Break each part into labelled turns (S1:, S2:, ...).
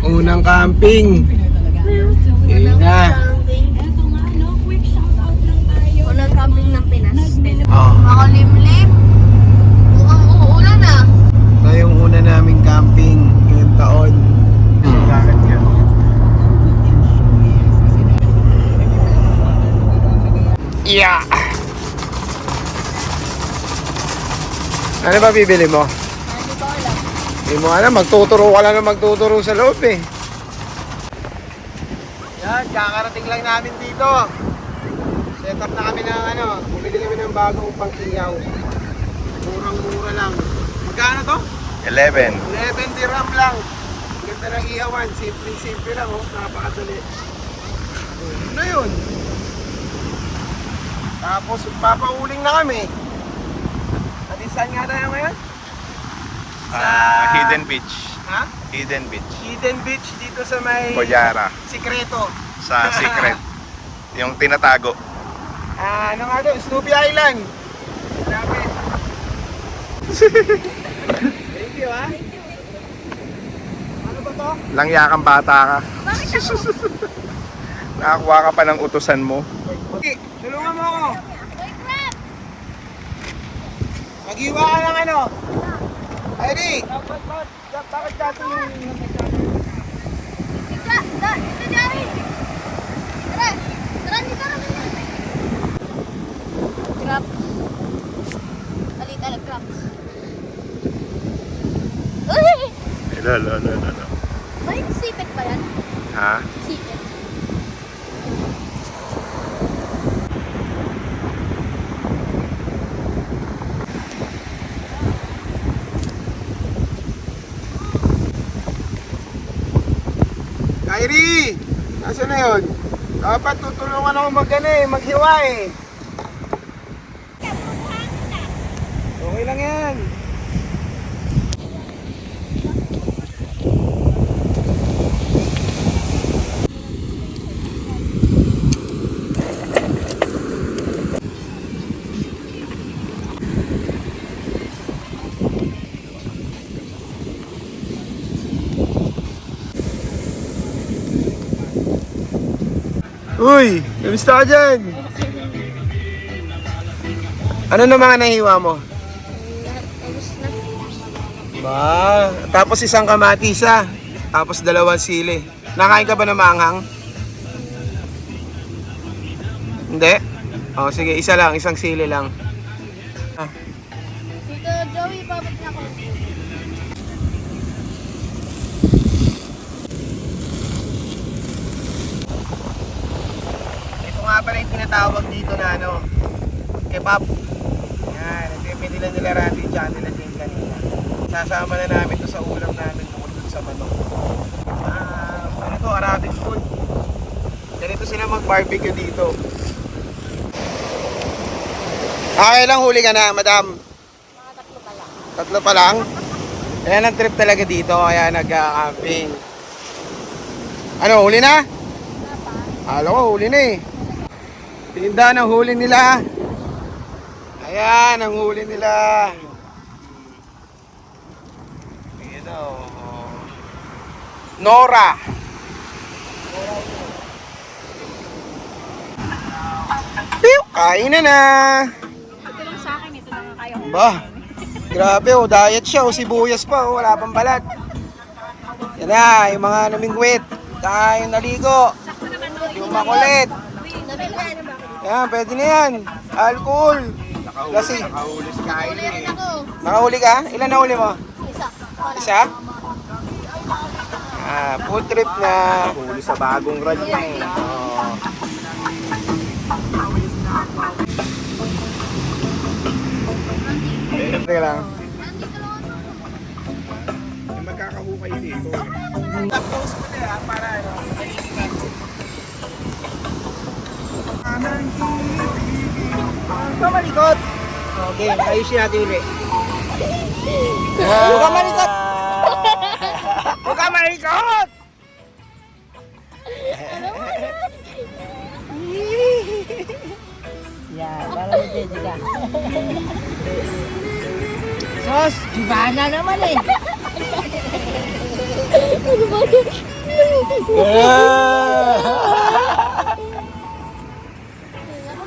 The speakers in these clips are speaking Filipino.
S1: Unang camping. Yun na.
S2: Unang camping ng Pinas.
S1: Oh,
S2: Makalimlim. Mukhang uulan ah.
S1: ito yung una naming camping ngayong taon. Yeah! Ano ba bibili mo?
S2: Hindi ko alam.
S1: Hindi mo alam, magtuturo ka lang na magtuturo sa loob eh. Yan, kakarating lang namin dito. Set up na kami ng bumili kami ng bagong pang-iyaw. Murang-mura lang. Magkano to?
S3: 11.
S1: 11 dirham lang. Ganda ng iyawan, simple lang oh, napakadali. Ano yun? Tapos papauling na kami. At saan nga tayo ngayon?
S3: Hidden Beach.
S1: Ha?
S3: Hidden Beach.
S1: Hidden Beach dito sa may
S3: Pojara.
S1: Sikreto.
S3: Sa Secret. Yung tinatago.
S1: Ano nga doon? Snoopy Island. Grabe. Thank you ha. Ano ba to?
S3: Langyakang bata ka.
S2: Bakit ako?
S3: Nakakuha ka pa ng utusan mo.
S1: Okay, tulungan mo ako.
S2: Uy, crap!
S1: Mag-iwa ka ng Heidi! Bakit dati yung
S2: Ito, Jerry! Tara! Tara, dito na crap. Alita na crap. Uy!
S3: Lalo.
S2: May sipit ba yan?
S3: Ha?
S2: Sipit.
S1: Kyrie! Nasaan na yun? Dapat tutulungan ako maghiwa eh. Okay lang yan. Uy! Kamusta ka dyan? Ano na mga nahiwa mo?
S2: Tapos na.
S1: Ba, tapos isang kamatis tapos 2 sili. Nakain ka ba ng maanghang? Hindi? O sige, isang sili lang.
S2: Dito, Joey, babot na ako.
S1: Ito nga pala yung tinatawag dito na kebab. Yan, ito yung pinilan nila Randy tsaka nila Jane kanina. Sasama na namin to sa ulam namin tungkol dun sa manok. Ano to, Arabic food. Ganito sila mag-barbecue dito. Okay lang, huli ka na, madam.
S2: Mga 3 pa lang.
S1: 3 pa lang? Ayan ang trip talaga dito, kaya nag-camping. Ano, huli na? Alam ko, huli na eh. Tinda ng huli nila. Ayan, ang huli nila. Ayan o. Nora. Piu, kain na.
S2: Ito lang sa akin, ito lang ang kaya ko.
S1: Ba, grabe oh, diet siya oh, sibuyas pa oh, wala pang balat. Yan na, yung mga namingwit, yung naligo, yung makulit. Yan, pwede na yan. Alcohol. Lasing.
S3: Nakahuli si
S2: Uli rin ako.
S1: Nakahuli ka? Ilan nahuli mo?
S2: Isa.
S1: Isa? Food trip na.
S3: Huli sa bagong rad niya eh.
S1: Siyempre lang.
S3: Magkakahukay dito.
S1: Tapos mo na para Huwag ka malikot. Okay, ayusin natin ulit. Huwag ka malikot! Huwag ka malikot!
S4: Yan, para ni Jessica. Sos, Giovanna naman eh.
S2: Ako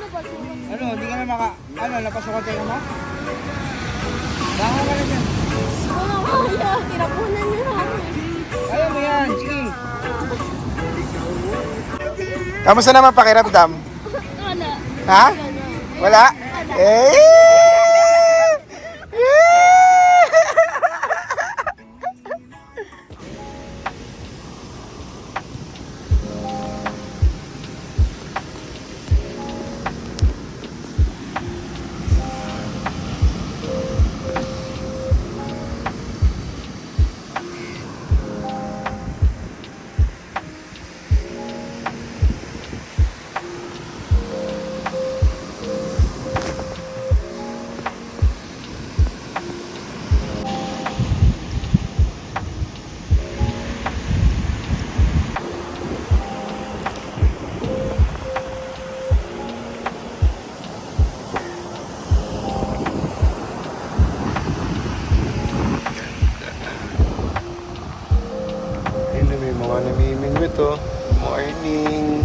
S2: na pagsulong.
S4: Ano, hindi ka na ano, napasukan tayo mo? Baka ka na dyan.
S2: Oo, kaya. Tirapunan niya na ako.
S4: Ayaw mo yan, sige.
S1: Kamusta naman pakiramdam?
S2: Wala.
S1: Ha? Wala? Eh! Ayun na, may mga namimingwit oh. Morning.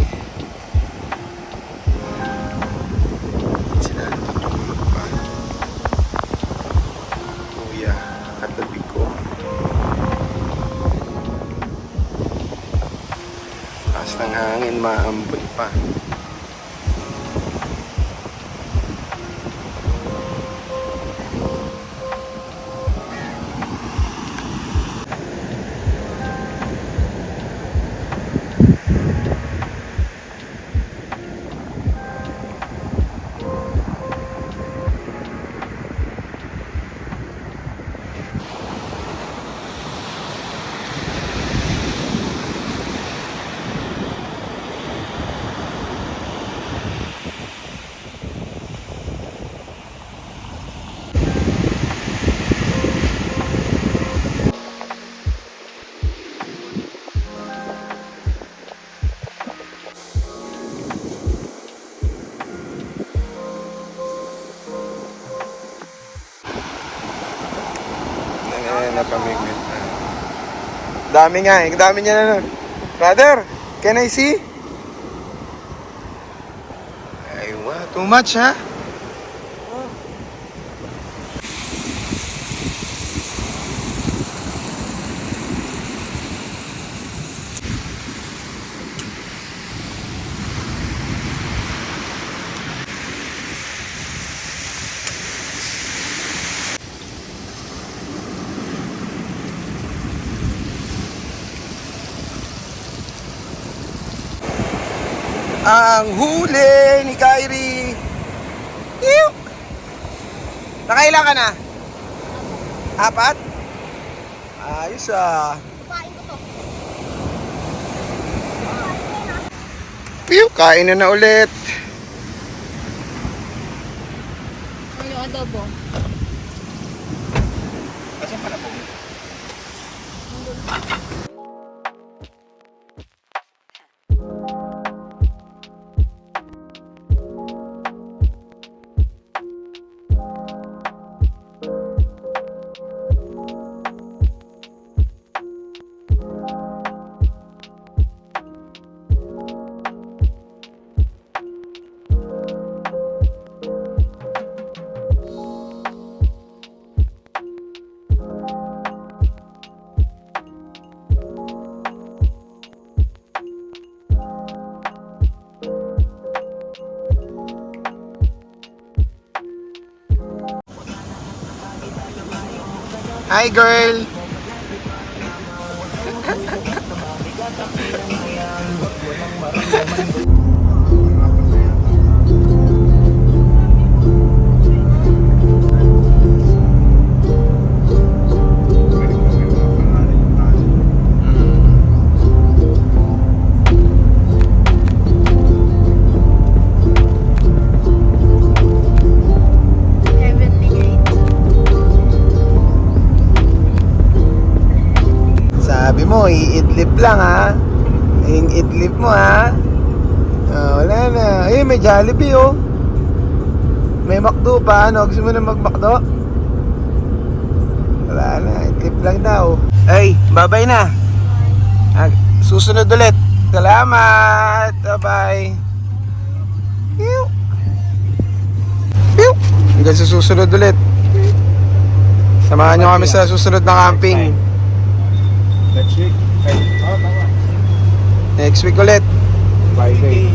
S1: Sila natutulog pa. Kuya, katabi ko. Taas ng hangin, maambon pa. Napamigwit na. Dami nga eh. Dami niya na. Brother, can I see? Ay, wow. Too much, ha? Ang huli ni Kyrie. Ew! Nakailan ka na? 4? Ayos ah.
S2: Kupain ko to.
S1: Piu, kain na ulit.
S2: Ano yung adobo?
S1: Asan pala po? Hi girl!
S2: Heavenly Gate.
S1: Sabi mo, iidlip lang ha. Yung idlip mo ha. Wala na. Eh, may Jollibee oh. May McDo pa. Ano? Gusto mo na mag-McDo? Wala na. Idlip lang daw. Ay, babay na. Susunod ulit. Salamat. Bye-bye. Pew. Pew. Hanggang sa susunod ulit. Samahan nyo kami sa susunod na camping.
S3: Next week. Oh, tama.
S1: Next week ulit.
S3: Friday.